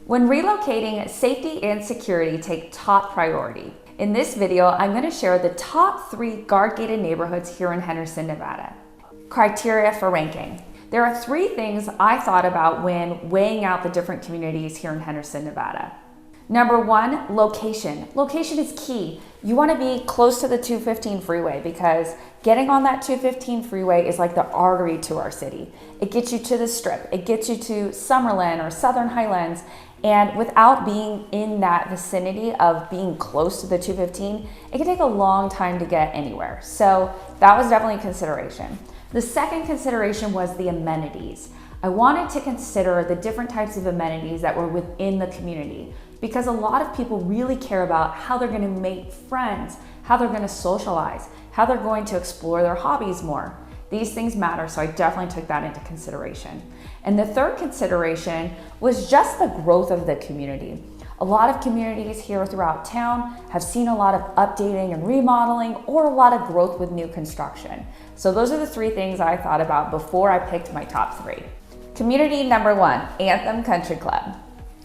When relocating, safety and security take top priority. In this video, I'm going to share the top 3 guard-gated neighborhoods here in Henderson, Nevada. Criteria for ranking. There are 3 things I thought about when weighing out the different communities here in Henderson, Nevada. Number 1, location. Location is key. You want to be close to the 215 freeway because getting on that 215 freeway is like the artery to our city. It gets you to the Strip, it gets you to Summerlin or Southern Highlands, and without being in that vicinity of being close to the 215, it can take a long time to get anywhere. So that was definitely a consideration. The second consideration was the amenities. I wanted to consider the different types of amenities that were within the community because a lot of people really care about how they're going to make friends, how they're going to socialize, how they're going to explore their hobbies more. These things matter, so I definitely took that into consideration. And the third consideration was just the growth of the community. A lot of communities here throughout town have seen a lot of updating and remodeling or a lot of growth with new construction. So those are the 3 things I thought about before I picked my top 3. Community number 1, Anthem Country Club.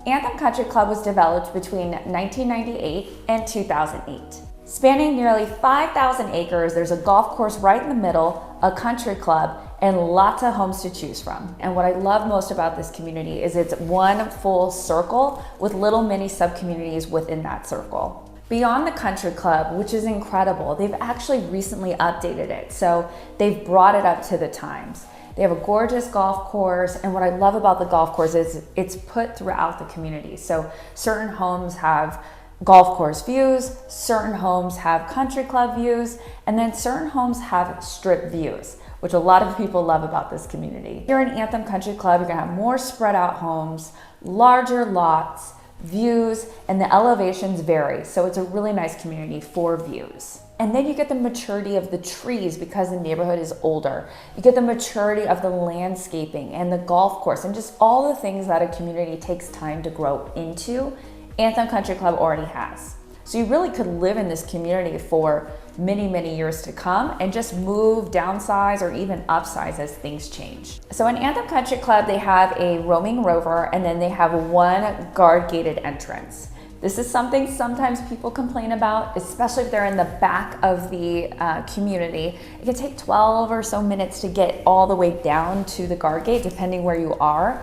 Anthem Country Club was developed between 1998 and 2008. Spanning nearly 5,000 acres, there's a golf course right in the middle, a country club, and lots of homes to choose from. And what I love most about this community is it's one full circle with little mini sub-communities within that circle. Beyond the country club, which is incredible, they've actually recently updated it. So they've brought it up to the times. They have a gorgeous golf course, and what I love about the golf course is it's put throughout the community. So certain homes have golf course views, certain homes have country club views, and then certain homes have strip views, which a lot of people love about this community. Here in Anthem Country Club, you're gonna have more spread out homes, larger lots, views, and the elevations vary. So it's a really nice community for views. And then you get the maturity of the trees because the neighborhood is older. You get the maturity of the landscaping and the golf course and just all the things that a community takes time to grow into. Anthem Country Club already has. So you really could live in this community for many, many years to come and just move, downsize, or even upsize as things change. So in Anthem Country Club, they have a roaming rover and then they have one guard-gated entrance. This is something sometimes people complain about, especially if they're in the back of the community. It can take 12 or so minutes to get all the way down to the guard gate, depending where you are.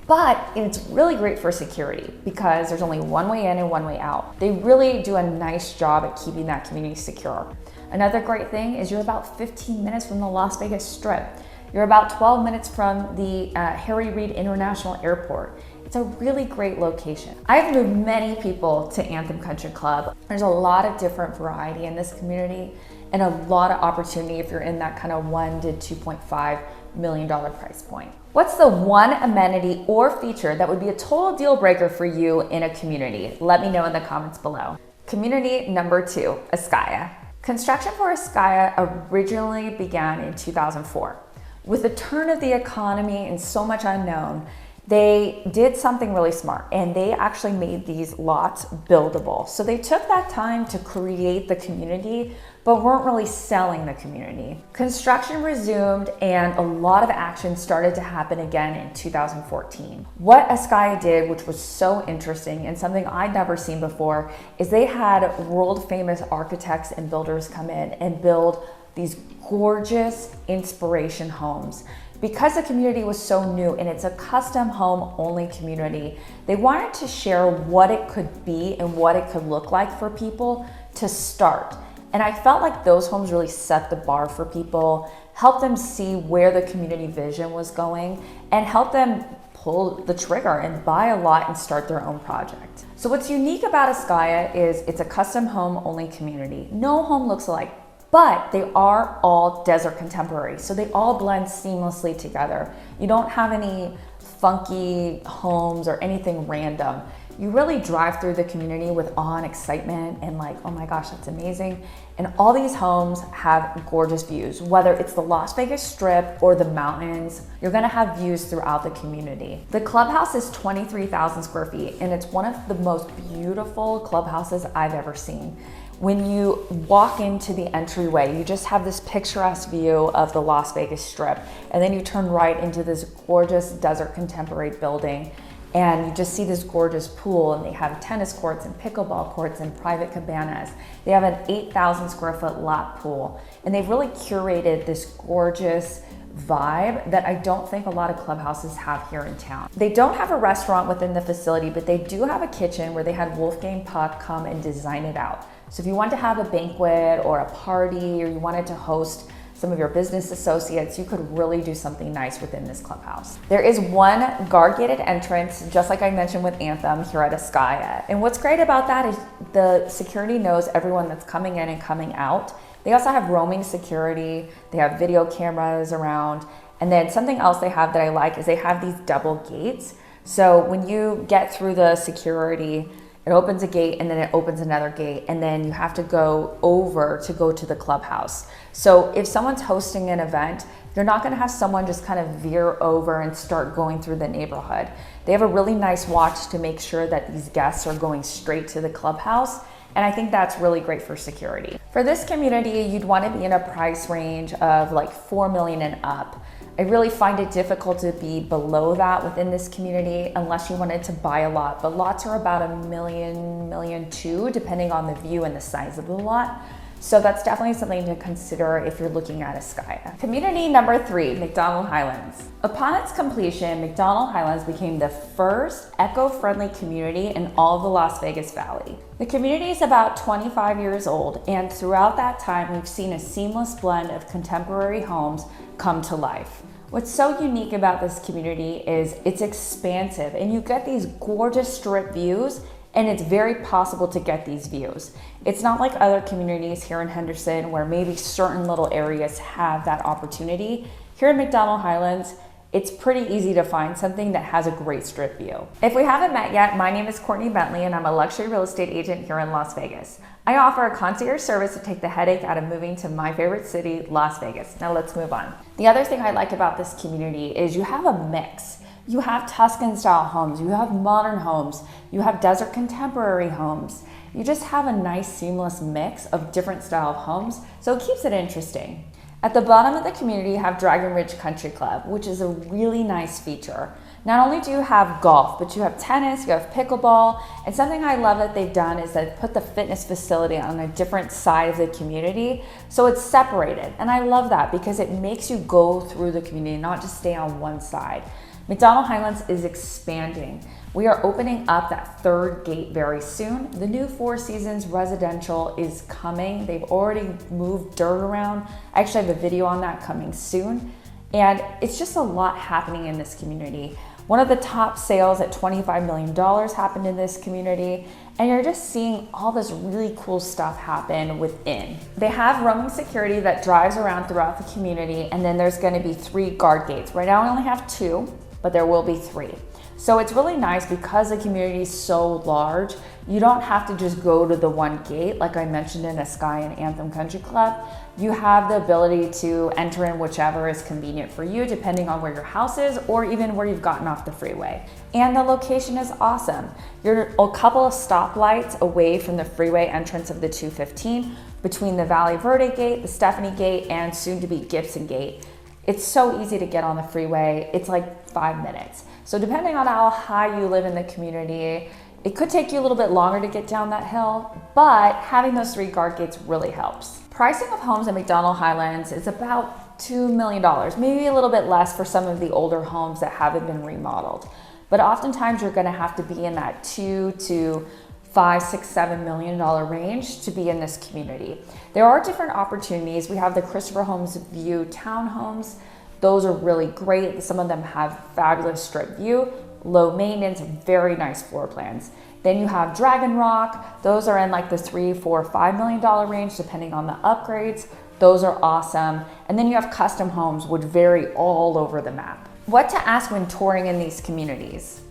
But it's really great for security because there's only one way in and one way out. They really do a nice job at keeping that community secure. Another great thing is you're about 15 minutes from the Las Vegas Strip. You're about 12 minutes from the Harry Reid International Airport. It's a really great location. I've moved many people to Anthem Country Club. There's a lot of different variety in this community and a lot of opportunity if you're in that kind of $1 to $2.5 million price point. What's the one amenity or feature that would be a total deal breaker for you in a community? Let me know in the comments below. Community number 2, Ascaya. Construction for Ascaya originally began in 2004. With the turn of the economy and so much unknown, they did something really smart and they actually made these lots buildable. So they took that time to create the community, but weren't really selling the community. Construction resumed and a lot of action started to happen again in 2014. What Ascaya did, which was so interesting and something I'd never seen before, is they had world famous architects and builders come in and build these gorgeous inspiration homes. Because the community was so new and it's a custom home only community, they wanted to share what it could be and what it could look like for people to start. And I felt like those homes really set the bar for people, helped them see where the community vision was going, and helped them pull the trigger and buy a lot and start their own project. So what's unique about Ascaya is it's a custom home only community. No home looks alike, but they are all desert contemporary. So they all blend seamlessly together. You don't have any funky homes or anything random. You really drive through the community with awe and excitement and like, oh my gosh, that's amazing. And all these homes have gorgeous views, whether it's the Las Vegas Strip or the mountains, you're gonna have views throughout the community. The clubhouse is 23,000 square feet and it's one of the most beautiful clubhouses I've ever seen. When you walk into the entryway, you just have this picturesque view of the Las Vegas Strip, and then you turn right into this gorgeous desert contemporary building. and you just see this gorgeous pool, and they have tennis courts and pickleball courts and private cabanas. They have an 8,000 square foot lap pool, and they've really curated this gorgeous vibe that I don't think a lot of clubhouses have here in town. They don't have a restaurant within the facility, but they do have a kitchen where they had Wolfgang Puck come and design it out. So if you want to have a banquet or a party, or you wanted to host some of your business associates, you could really do something nice within this clubhouse. There is one guard-gated entrance, just like I mentioned with Anthem here at Ascaya. And what's great about that is the security knows everyone that's coming in and coming out. They also have roaming security, they have video cameras around, and then something else they have that I like is they have these double gates. So when you get through the security, it opens a gate and then it opens another gate, and then you have to go over to go to the clubhouse. So if someone's hosting an event, you're not gonna have someone just kind of veer over and start going through the neighborhood. They have a really nice watch to make sure that these guests are going straight to the clubhouse, and I think that's really great for security. For this community, you'd wanna be in a price range of like 4 million and up. I really find it difficult to be below that within this community unless you wanted to buy a lot, but lots are about $1 million, $1.2 million, depending on the view and the size of the lot. So that's definitely something to consider if you're looking at Ascaya. Community number 3, McDonald Highlands. Upon its completion, McDonald Highlands became the first eco-friendly community in all of the Las Vegas Valley. The community is about 25 years old, and throughout that time, we've seen a seamless blend of contemporary homes come to life. What's so unique about this community is it's expansive, and you get these gorgeous strip views, and it's very possible to get these views. It's not like other communities here in Henderson where maybe certain little areas have that opportunity. Here in McDonald Highlands, it's pretty easy to find something that has a great strip view. If we haven't met yet, my name is Courtney Bentley, and I'm a luxury real estate agent here in Las Vegas. I offer a concierge service to take the headache out of moving to my favorite city, Las Vegas. Now let's move on. The other thing I like about this community is you have a mix. You have Tuscan style homes, you have modern homes, you have desert contemporary homes. You just have a nice seamless mix of different style of homes, so it keeps it interesting. At the bottom of the community, you have Dragon Ridge Country Club, which is a really nice feature. Not only do you have golf, but you have tennis, you have pickleball, and something I love that they've done is they've put the fitness facility on a different side of the community, so it's separated. And I love that because it makes you go through the community, not just stay on one side. McDonald Highlands is expanding. We are opening up that third gate very soon. The new Four Seasons residential is coming. They've already moved dirt around. I actually have a video on that coming soon. And it's just a lot happening in this community. One of the top sales at $25 million happened in this community, and you're just seeing all this really cool stuff happen within. They have roaming security that drives around throughout the community, and then there's gonna be 3 guard gates. Right now we only have 2, but there will be 3. So it's really nice because the community is so large, you don't have to just go to the one gate, like I mentioned in Ascaya and Anthem Country Club. You have the ability to enter in whichever is convenient for you, depending on where your house is or even where you've gotten off the freeway. And the location is awesome. You're a couple of stoplights away from the freeway entrance of the 215, between the Valley Verde Gate, the Stephanie Gate, and soon to be Gibson Gate. It's so easy to get on the freeway. It's like 5 minutes. So depending on how high you live in the community, it could take you a little bit longer to get down that hill, but having those 3 guard gates really helps. Pricing of homes in McDonald Highlands is about $2 million, maybe a little bit less for some of the older homes that haven't been remodeled. But oftentimes you're gonna have to be in that $2 to $5, $6, $7 million range to be in this community. There are different opportunities. We have the Christopher Homes View townhomes. Those are really great. Some of them have fabulous strip view, low maintenance, very nice floor plans. Then you have Dragon Rock. Those are in like the $3, $4, $5 million range, depending on the upgrades. Those are awesome. And then you have custom homes, which vary all over the map. What to ask when touring in these communities?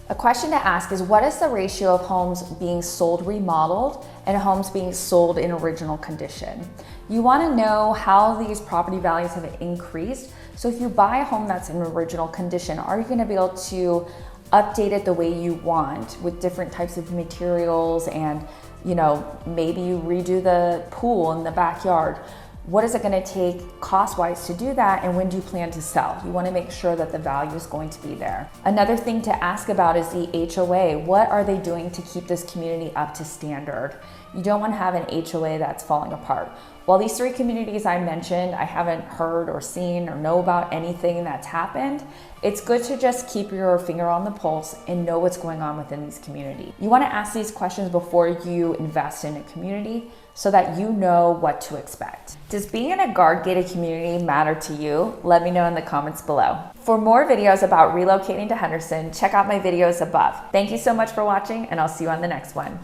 A question to ask is, what is the ratio of homes being sold remodeled and homes being sold in original condition? You want to know how these property values have increased. So if you buy a home that's in original condition, are you going to be able to update it the way you want with different types of materials, and maybe you redo the pool in the backyard? What is it going to take cost-wise to do that, and when do you plan to sell? You want to make sure that the value is going to be there. Another thing to ask about is the HOA. What are they doing to keep this community up to standard? You don't want to have an HOA that's falling apart. While these 3 communities I mentioned, I haven't heard or seen or know about anything that's happened, it's good to just keep your finger on the pulse and know what's going on within these communities. You want to ask these questions before you invest in a community so that you know what to expect. Does being in a guard-gated community matter to you? Let me know in the comments below. For more videos about relocating to Henderson, check out my videos above. Thank you so much for watching, and I'll see you on the next one.